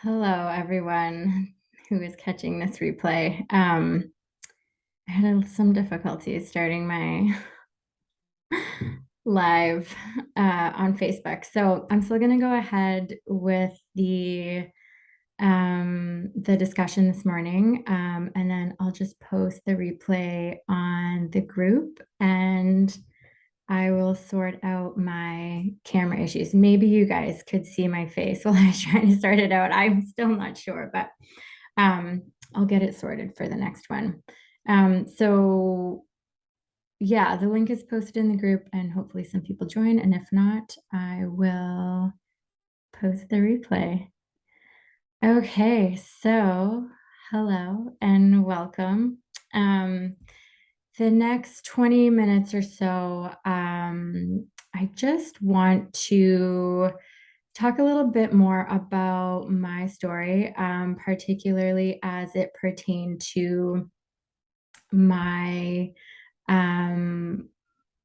Hello, everyone who is catching this replay. I had some difficulties starting my live on Facebook, so I'm still going to go ahead with the discussion this morning, and then I'll just post the replay on the group, and I will sort out my camera issues. Maybe you guys could see my face while I was trying to start it out. I'm still not sure, but um, I'll get it sorted for the next one. So yeah, the link is posted in the group and hopefully some people join. And if not, I will post the replay. Okay, so hello and welcome. The next 20 minutes or so, I just want to talk a little bit more about my story, particularly as it pertained to my um,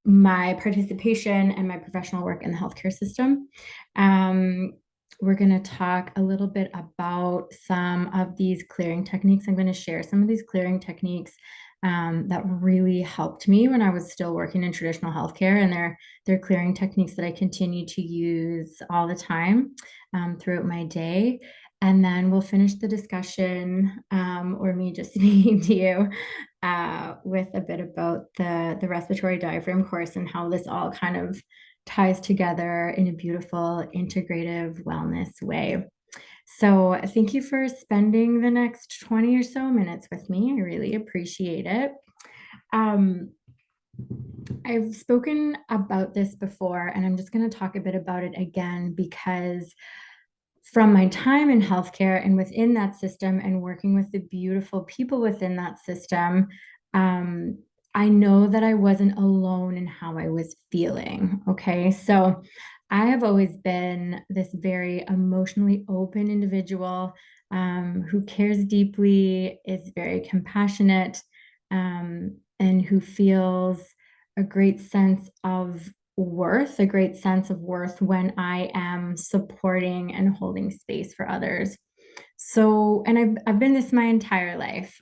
my participation and my professional work in the healthcare system. Um, we're going to talk a little bit about some of these clearing techniques. I'm going to share some of these clearing techniques that really helped me when I was still working in traditional healthcare, and they're clearing techniques that I continue to use all the time throughout my day. And then we'll finish the discussion, or me just speaking to you, with a bit about the respiratory diaphragm course and how this all kind of ties together in a beautiful integrative wellness way. So thank you for spending the next 20 or so minutes with me. I really appreciate it. Um, I've spoken about this before, and I'm just going to talk a bit about it again because from my time in healthcare and within that system and working with the beautiful people within that system, um, I know that I wasn't alone in how I was feeling. Okay. So I have always been this very emotionally open individual who cares deeply, is very compassionate, and who feels a great sense of worth, a great sense of worth when I am supporting and holding space for others. So, and I've been this my entire life.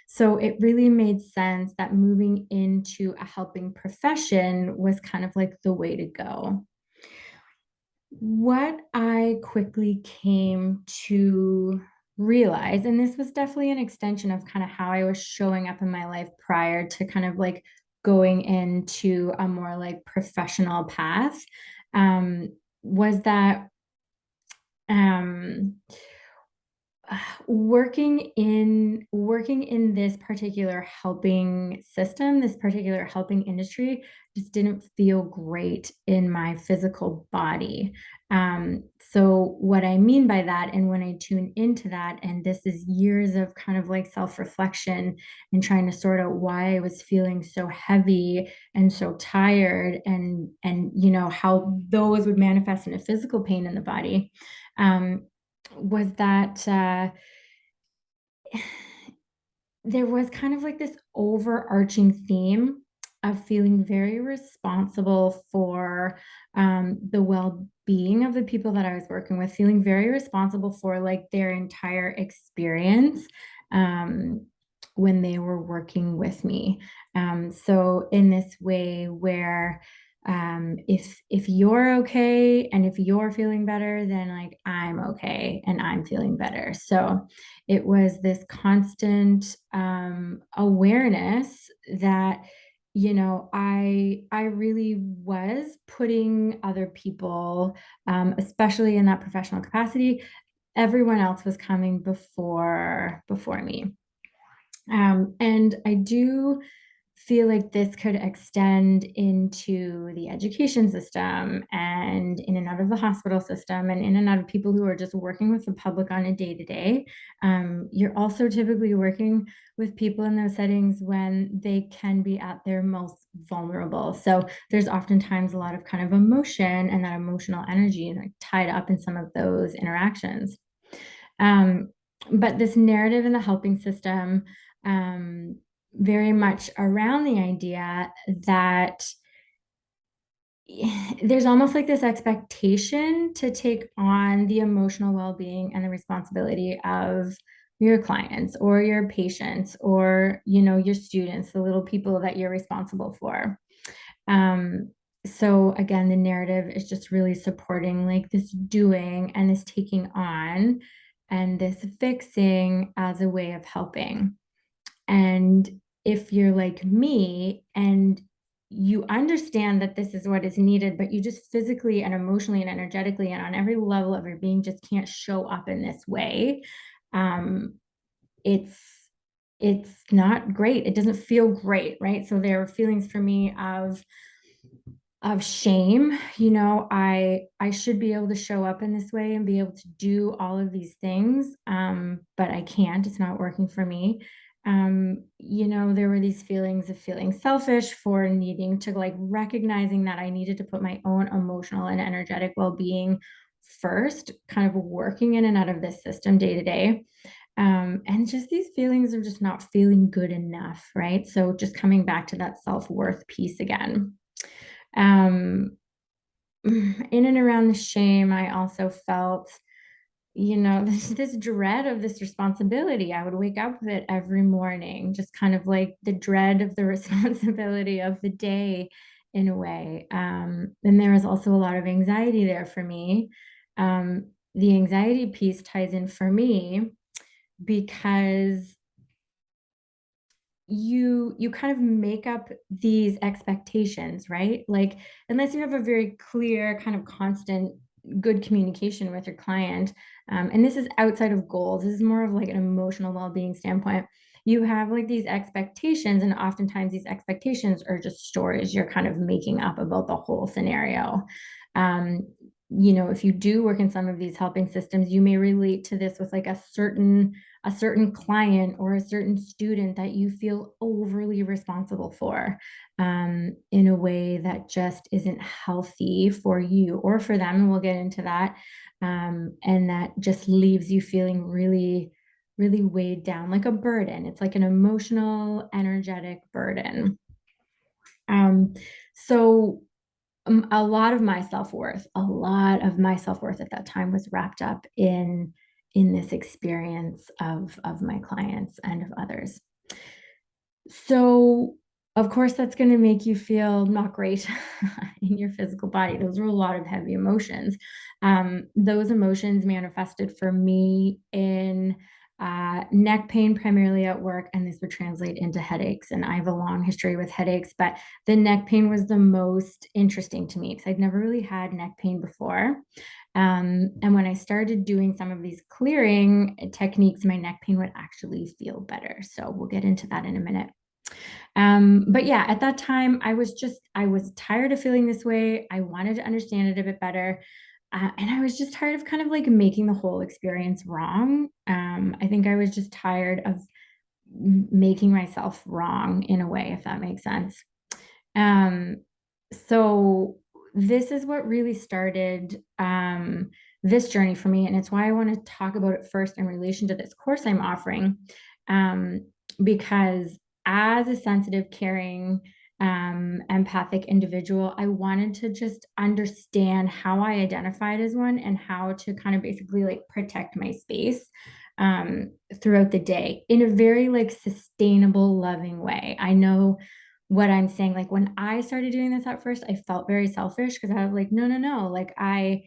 So it really made sense that moving into a helping profession was kind of like the way to go. What I quickly came to realize, and this was definitely an extension of kind of how I was showing up in my life prior to kind of like going into a more like professional path, um, was that um, working in this particular helping system, this particular helping industry, just didn't feel great in my physical body. So what I mean by that, and when I tune into that, and this is years of kind of like self-reflection and trying to sort out why I was feeling so heavy and so tired, and how those would manifest in a physical pain in the body. Was that there was kind of like this overarching theme of feeling very responsible for the well-being of the people that I was working with, feeling very responsible for like their entire experience when they were working with me. So in this way where if you're okay and if you're feeling better, then like I'm okay and I'm feeling better. So it was this constant awareness that I really was putting other people, especially in that professional capacity. Everyone else was coming before me. And I do feel like this could extend into the education system and in and out of the hospital system and in and out of people who are just working with the public on a day to day. You're also typically working with people in those settings when they can be at their most vulnerable. So there's oftentimes a lot of kind of emotion and that emotional energy like, tied up in some of those interactions. Um, but this narrative in the helping system, um, very much around the idea that there's almost like this expectation to take on the emotional well-being and the responsibility of your clients or your patients or your students, the little people that you're responsible for. um, so again, the narrative is just really supporting like this doing and this taking on and this fixing as a way of helping. And if you're like me and you understand that this is what is needed, but you just physically and emotionally and energetically and on every level of your being just can't show up in this way, um, it's it's not great. It doesn't feel great, right? So there are feelings for me of shame. I should be able to show up in this way and be able to do all of these things, but I can't. It's not working for me. There were these feelings of feeling selfish for needing to like recognizing that I needed to put my own emotional and energetic well-being first, kind of working in and out of this system day to day. And just these feelings of just not feeling good enough, right? So just coming back to that self-worth piece again. um, in and around the shame, I also felt, this dread of this responsibility. I would wake up with it every morning, just kind of like the dread of the responsibility of the day in a way. And there was also a lot of anxiety there for me. The anxiety piece ties in for me because you kind of make up these expectations, right? Like unless you have a very clear kind of constant good communication with your client, and this is outside of goals, this is more of like an emotional well-being standpoint. You have like these expectations, and oftentimes these expectations are just stories you're kind of making up about the whole scenario. um, if you do work in some of these helping systems, you may relate to this with like a certain client or a certain student that you feel overly responsible for, in a way that just isn't healthy for you or for them. And we'll get into that. And that just leaves you feeling really, really weighed down, like a burden. It's like an emotional, energetic burden. Um, so a lot of my self-worth at that time was wrapped up in this experience of my clients and of others. So of course that's going to make you feel not great in your physical body. Those were a lot of heavy emotions. Those emotions manifested for me in neck pain, primarily at work, and this would translate into headaches. And I have a long history with headaches, but the neck pain was the most interesting to me because I'd never really had neck pain before. And when I started doing some of these clearing techniques, my neck pain would actually feel better. So we'll get into that in a minute. But yeah, at that time, I was tired of feeling this way. I wanted to understand it a bit better. And I was just tired of kind of like making the whole experience wrong. I think I was just tired of making myself wrong in a way, if that makes sense. Um, so this is what really started this journey for me. And it's why I want to talk about it first in relation to this course I'm offering. Um, because as a sensitive, caring, empathic individual, I wanted to just understand how I identified as one and how to kind of basically like protect my space throughout the day in a very like sustainable, loving way. I know what I'm saying. Like when I started doing this at first, I felt very selfish because I was like, no, no, no. Like I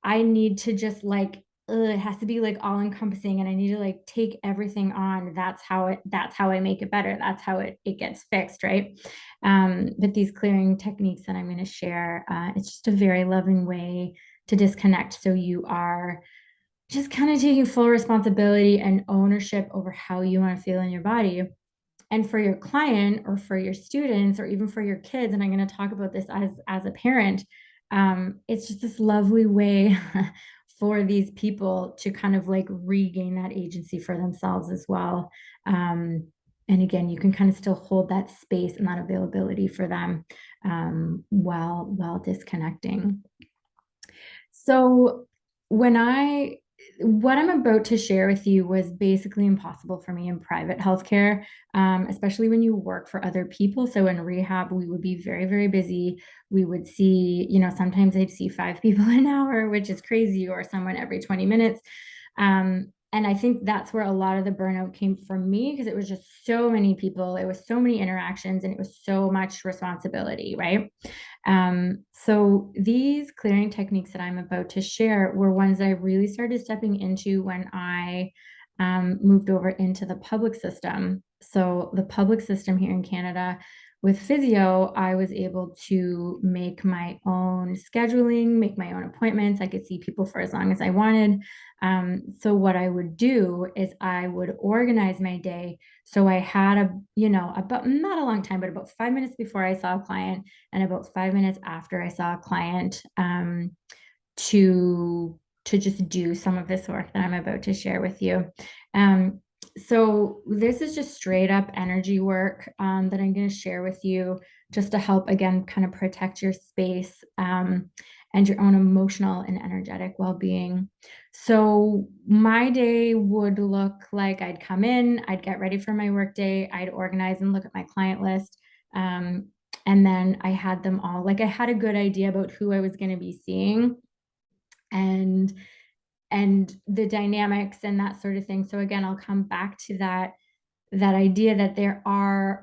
need to just like it has to be like all encompassing and I need to like take everything on. That's how I make it better. That's how it gets fixed, right? But these clearing techniques that I'm going to share, it's just a very loving way to disconnect. So you are just kind of taking full responsibility and ownership over how you want to feel in your body. And for your client or for your students or even for your kids, and I'm going to talk about this as a parent, it's just this lovely way for these people to kind of like regain that agency for themselves as well. And again, you can kind of still hold that space and that availability for them, while disconnecting. So when I what I'm about to share with you was basically impossible for me in private healthcare, especially when you work for other people. So in rehab, we would be very, very busy. We would see, sometimes I'd see 5 people an hour, which is crazy, or someone every 20 minutes. And I think that's where a lot of the burnout came from me, because it was just so many people, it was so many interactions, and it was so much responsibility, right? So these clearing techniques that I'm about to share were ones that I really started stepping into when I moved over into the public system. So the public system here in Canada, with physio, I was able to make my own scheduling, make my own appointments. I could see people for as long as I wanted. So what I would do is I would organize my day. So I had about not a long time, but about 5 minutes before I saw a client and about 5 minutes after I saw a client, to just do some of this work that I'm about to share with you. Um, so this is just straight up energy work, that I'm going to share with you, just to help, again, kind of protect your space, and your own emotional and energetic well-being. So my day would look like I'd come in, I'd get ready for my work day, I'd organize and look at my client list. And then I had them all, like, I had a good idea about who I was going to be seeing, and the dynamics and that sort of thing. So again, I'll come back to that idea that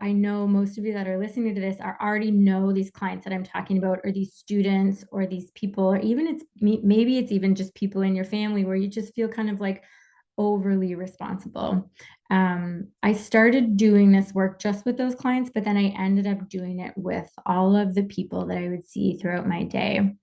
I know most of you that are listening to this are already know these clients that I'm talking about, or these students, or these people, or even maybe it's even just people in your family where you just feel kind of like overly responsible. I started doing this work just with those clients, but then I ended up doing it with all of the people that I would see throughout my day.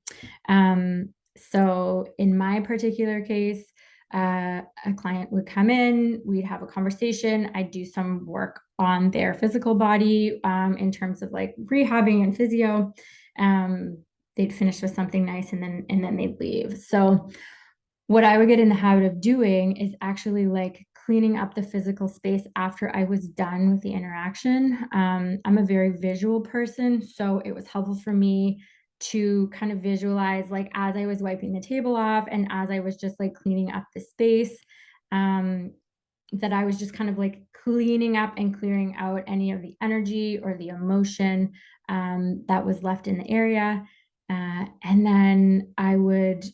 So in my particular case, a client would come in, we'd have a conversation, I'd do some work on their physical body, in terms of like rehabbing and physio. They'd finish with something nice, and then they'd leave. So what I would get in the habit of doing is actually like cleaning up the physical space after I was done with the interaction. I'm a very visual person, so it was helpful for me to kind of visualize, like, as I was wiping the table off and as I was just like cleaning up the space, um, that I was just kind of like cleaning up and clearing out any of the energy or the emotion, that was left in the area. And then I would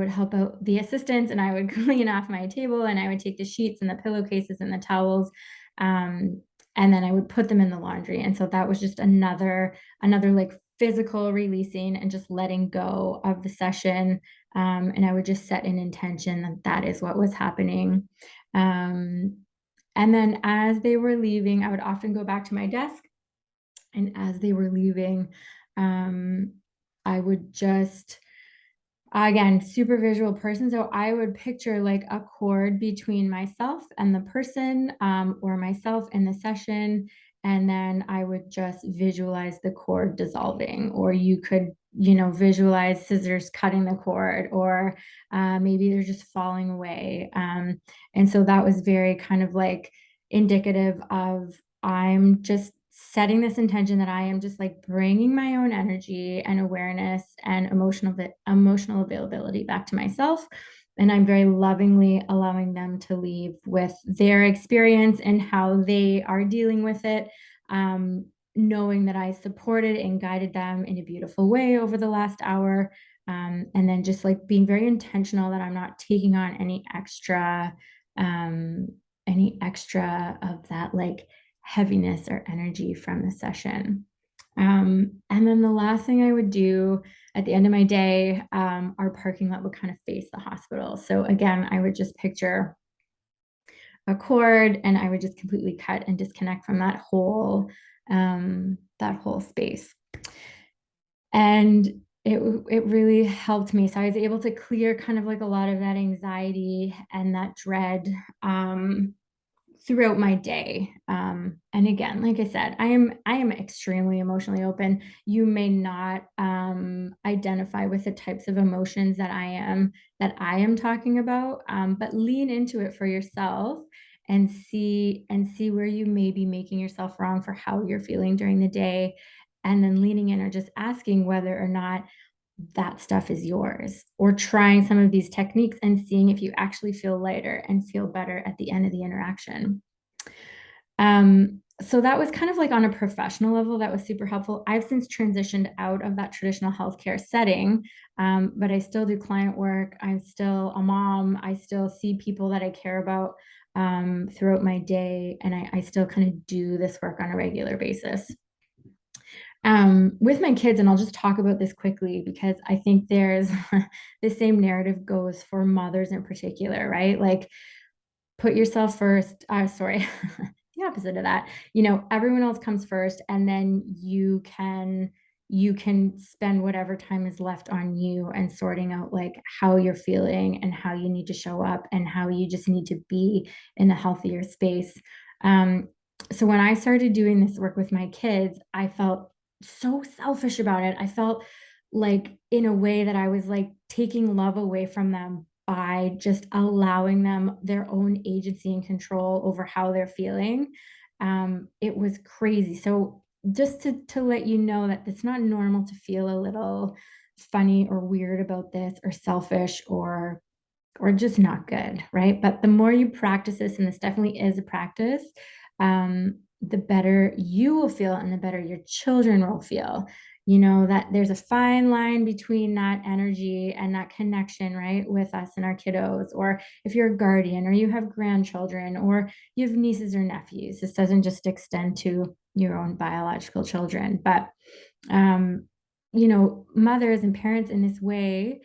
help out the assistants, and I would clean off my table, and I would take the sheets and the pillowcases and the towels, um, and then I would put them in the laundry. And so that was just another like physical releasing and just letting go of the session. And I would just set an intention that that is what was happening. Um, and then as they were leaving, I would often go back to my desk, and as they were leaving, um, I would just, again, super visual person. So I would picture like a cord between myself and the person, or myself in the session. And then I would just visualize the cord dissolving, or you could, visualize scissors cutting the cord, or maybe they're just falling away. And so that was very kind of like indicative of, I'm just setting this intention that I am just like bringing my own energy and awareness and emotional availability back to myself. And I'm very lovingly allowing them to leave with their experience and how they are dealing with it. Knowing that I supported and guided them in a beautiful way over the last hour. And then just like being very intentional that I'm not taking on um, any extra of that like heaviness or energy from the session. And then the last thing I would do at the end of my day, our parking lot would kind of face the hospital. So again, I would just picture a cord, and I would just completely cut and disconnect from that whole space. And it really helped me. So I was able to clear kind of like a lot of that anxiety and that dread, throughout my day. And again, like I said, I am extremely emotionally open. You may not identify with the types of emotions that I am talking about, but lean into it for yourself, and see where you may be making yourself wrong for how you're feeling during the day, and then leaning in or just asking whether or not that stuff is yours. Or trying some of these techniques and seeing if you actually feel lighter and feel better at the end of the interaction. So that was kind of like on a professional level, that was super helpful. I've since transitioned out of that traditional healthcare setting, but I still do client work. I'm still a mom. I still see people that I care about throughout my day, and I still kind of do this work on a regular basis. With my kids, and I'll just talk about this quickly because I think there's the same narrative goes for mothers in particular, right? Like, put yourself first. Sorry, the opposite of that. Everyone else comes first, and then you can spend whatever time is left on you and sorting out like how you're feeling and how you need to show up and how you just need to be in a healthier space. So when I started doing this work with my kids, I felt so selfish about it. I felt like in a way that I was like taking love away from them by just allowing them their own agency and control over how they're feeling. It was crazy. So just to let you know that it's not normal to feel a little funny or weird about this or selfish or just not good, right? But the more you practice this, and this definitely is a practice, the better you will feel and the better your children will feel. That there's a fine line between that energy and that connection, right, with us and our kiddos. Or if you're a guardian or you have grandchildren or you have nieces or nephews, this doesn't just extend to your own biological children. But, mothers and parents in this way,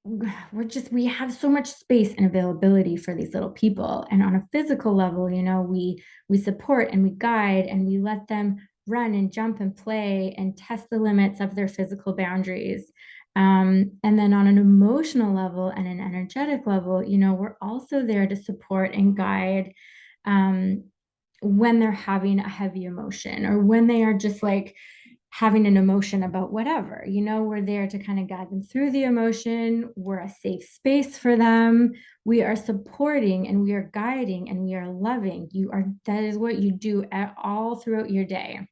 we have so much space and availability for these little people, and on a physical level, we support and we guide and we let them run and jump and play and test the limits of their physical boundaries. And then on an emotional level and an energetic level, we're also there to support and guide um, when they're having a heavy emotion or when they are just like having an emotion about whatever. We're there to kind of guide them through the emotion. We're a safe space for them. We are supporting and we are guiding and we are loving. That is what you do all throughout your day.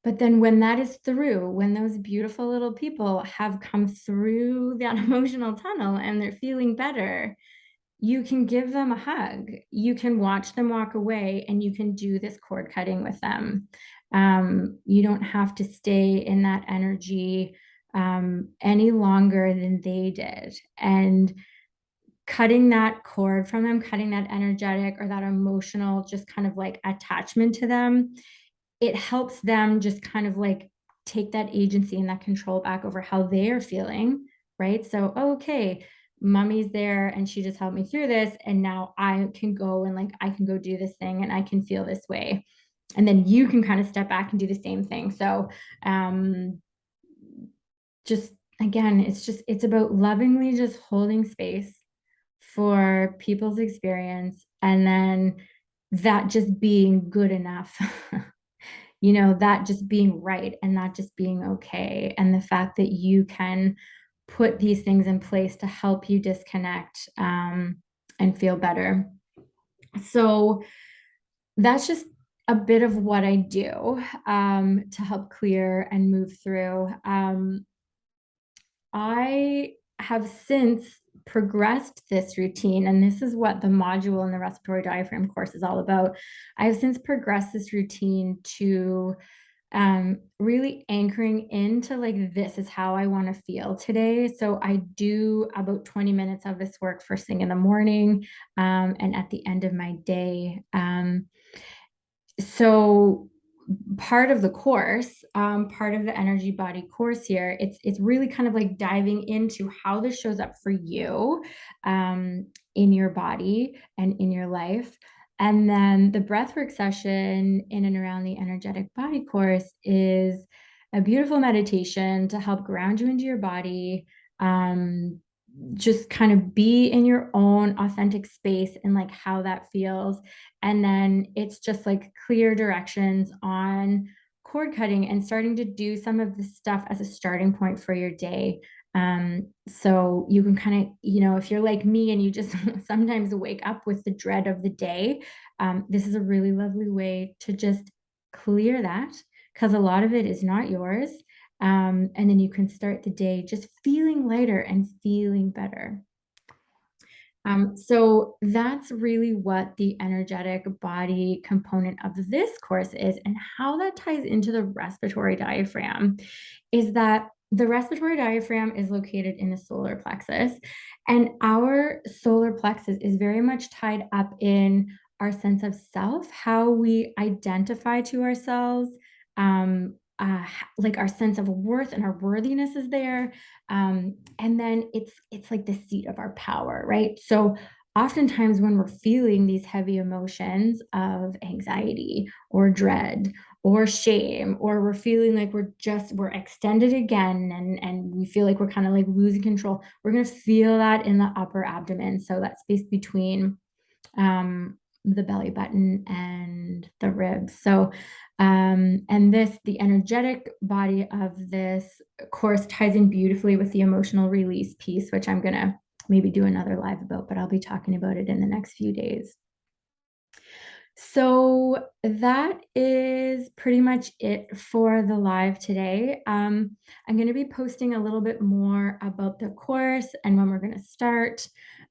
But then when that is through, when those beautiful little people have come through that emotional tunnel and they're feeling better, you can give them a hug. You can watch them walk away and you can do this cord cutting with them. You don't have to stay in that energy any longer than they did. And cutting that cord from them, cutting that energetic or that emotional, just kind of like attachment to them, it helps them just kind of like take that agency and that control back over how they are feeling, right? So, okay, mommy's there and she just helped me through this. And now I can go and like, I can go do this thing and I can feel this way. And then you can kind of step back and do the same thing. So, just again, it's about lovingly just holding space for people's experience and then that just being good enough. That just being right and not just being okay. And the fact that you can put these things in place to help you disconnect and feel better. So that's just a bit of what I do to help clear and move through. I have since progressed this routine, and this is what the module in the respiratory diaphragm course is all about. I have since progressed this routine to really anchoring into like, this is how I want to feel today. So I do about 20 minutes of this work first thing in the morning and at the end of my day. So part of the course, part of the energy body course here, it's really kind of like diving into how this shows up for you in your body and in your life. And then the breathwork session in and around the energetic body course is a beautiful meditation to help ground you into your body, just kind of be in your own authentic space and like how that feels. And then it's just like clear directions on cord cutting and starting to do some of this stuff as a starting point for your day. So you can kind of, if you're like me and you just sometimes wake up with the dread of the day, this is a really lovely way to just clear that because a lot of it is not yours. And then you can start the day just feeling lighter and feeling better. So that's really what the energetic body component of this course is, and how that ties into the respiratory diaphragm is that the respiratory diaphragm is located in the solar plexus, and our solar plexus is very much tied up in our sense of self, how we identify to ourselves, like our sense of worth and our worthiness is there. And then it's like the seat of our power, right? So oftentimes when we're feeling these heavy emotions of anxiety or dread or shame, or we're feeling like we're extended again, and we feel like we're kind of like losing control, we're going to feel that in the upper abdomen, so that space between the belly button and the ribs. So and the energetic body of this course ties in beautifully with the emotional release piece, which I'm going to maybe do another live about, but I'll be talking about it in the next few days. So that is pretty much it for the live today. I'm going to be posting a little bit more about the course and when we're going to start.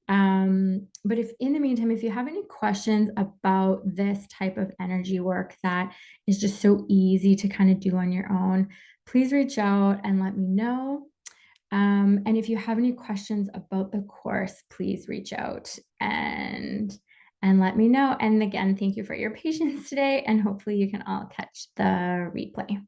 But if in the meantime, if you have any questions about this type of energy work that is just so easy to kind of do on your own, please reach out and let me know. And if you have any questions about the course, please reach out and let me know. And again, thank you for your patience today, and hopefully you can all catch the replay.